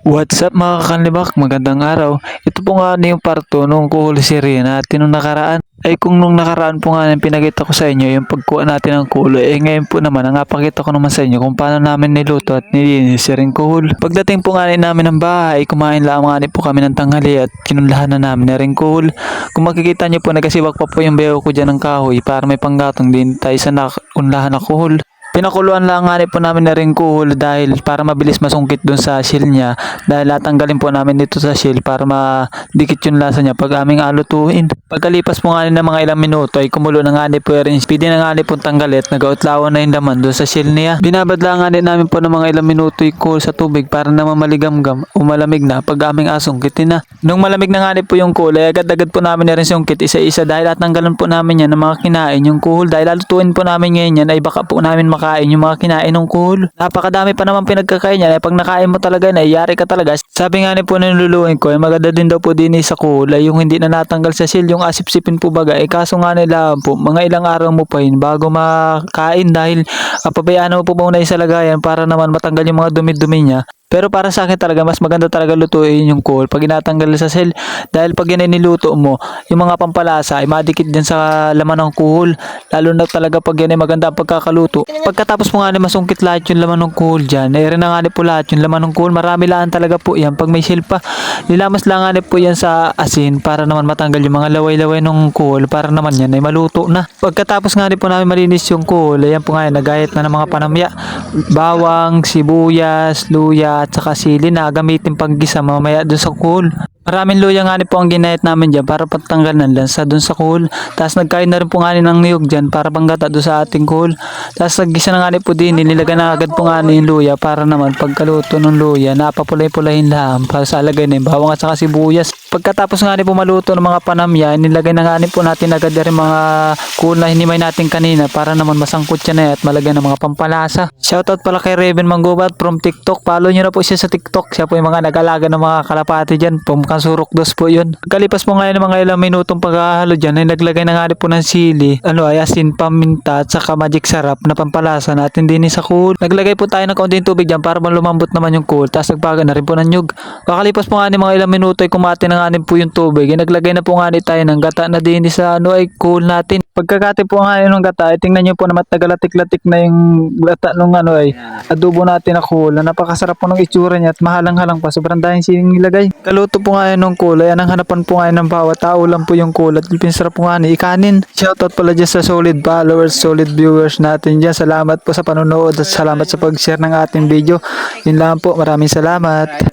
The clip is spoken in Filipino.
What's up mga kakanlibak? Magandang araw. Ito po nga yung parto nung kuhuli si Rina at nung nakaraan. Kung nung nakaraan po nga pinakita ko sa inyo yung pagkuha natin ng kulo, ngayon po naman napakita ko naman sa inyo kung paano namin niluto at nilinis si rin kuhol. Pagdating po nga namin ng bahay, kumain lang nga po kami ng tanghali at kinunlahan na namin na rin kuhol. Kung makikita nyo po, nagkasibak pa po yung bayo ko dyan ng kahoy para may panggatong din tayo sa nakunlahan na kuhol. Pinakuluan lang nga po namin na rin kuhol dahil para mabilis masungkit dun sa shell niya, dahil natanggalin po namin dito sa shell para madikit yung lasa niya pag aming alutuin. Pagkalipas po nga ng mga ilang minuto ay kumulo na nga po rin, pwede na nga pong tanggalit, nagautlawan na yung laman dun sa shell niya. Binabadla nga namin po ng mga ilang minuto yung kuhol sa tubig para naman maligamgam o malamig na pag aming asungkitin na. Nung malamig na nga po yung kuhol ay agad-agad po namin na rin sungkit isa-isa dahil natanggalan po namin yan ng mga kinain yung kuhol, dahil alutuin po namin ngayon yan ay baka po namin makain yung mga kinain ng kuhol. Napakadami pa naman pinagkakain niya. Pag nakain mo talaga na, yari ka talaga. Sabi nga po niluluin ko, maganda din daw po din sa kuhol ay yung hindi na natanggal sa shell, yung asip-sipin po baga. Kaso nga nila po, mga ilang araw mo pa yun bago makain dahil pabayaan mo po muna sa lagayan para naman matanggal yung mga dumi-dumi niya. Pero para sa akin talaga, mas maganda talaga lutuin yung kuhol pag inatanggal sa shell. Dahil pag yan ay niluto mo, yung mga pampalasa ay madikit din sa laman ng kuhol. Lalo na talaga pag yan ay maganda ang pagkakaluto. Pagkatapos mo nga masungkit lahat yung laman ng kuhol dyan, rin na nga po lahat yung laman ng kuhol. Marami lang talaga po yan. Pag may shell pa, nilamas lang nga po yan sa asin para naman matanggal yung mga laway-laway ng kuhol para naman yan ay maluto na. Pagkatapos nga po namin malinis yung kuhol, ayan po nga yan, nagayat na ng mga panamya. Bawang, sibuyas, luya, at saka sili na gamitin panggisa mamaya doon sa kuhol. Maraming luya nga po ang ginayat namin dyan para patanggal ng lansa doon sa kuhol. Tapos nagkain na rin po nga ng niyog dyan para panggata doon sa ating kuhol. Tapos naggisa na nga po din, nilagay na agad po nga yung luya para naman pagkaluto ng luya, napapulay-pulayin lang para sa alagay na yung bawang at saka sibuyas. Pagkatapos nga po maluto ng mga panamya, nilagay na nga po natin agad rin mga kuhol na hinimay natin kanina para naman masangkot siya na at malagay ng mga pampalasa. Shoutout pala kay Raven Manggubat from TikTok. Follow nyo na po siya sa TikTok. Siya po yung mga nag-alaga ng mga kalapati dyan. Surok dos po yun. Kalipas po ngayon ng mga ilang minutong paghahalo dyan, ay naglagay na nga po ng sili, asin, paminta, at saka magic sarap na pampalasa natin din sa kuhol. Naglagay po tayo ng kaunting tubig dyan para lumambot naman yung kuhol, tapos nagpaga na rin po ng nyug. Kakalipas po nga ng mga ilang minuto ay kumati na nga po yung tubig, naglagay na po nga tayo ng gata na din sa kuhol natin. Pagkakati po nga ng gata, ay tingnan nyo po naman tagalatik-latik na yung gata nung adobo natin na kuhol, na napakasarap po ng itsura niya at mahalang-halang pa, sobrang dahil sining nilagay. Kaluto po nga ng kulay, ang hanapan po nga ng bawat tao lang po yung kulay at pinsarap po nga ikanin. Shoutout pala dyan sa solid followers, solid viewers natin dyan. Salamat po sa panonood at salamat sa pag-share ng ating video. Yun lang po, maraming salamat.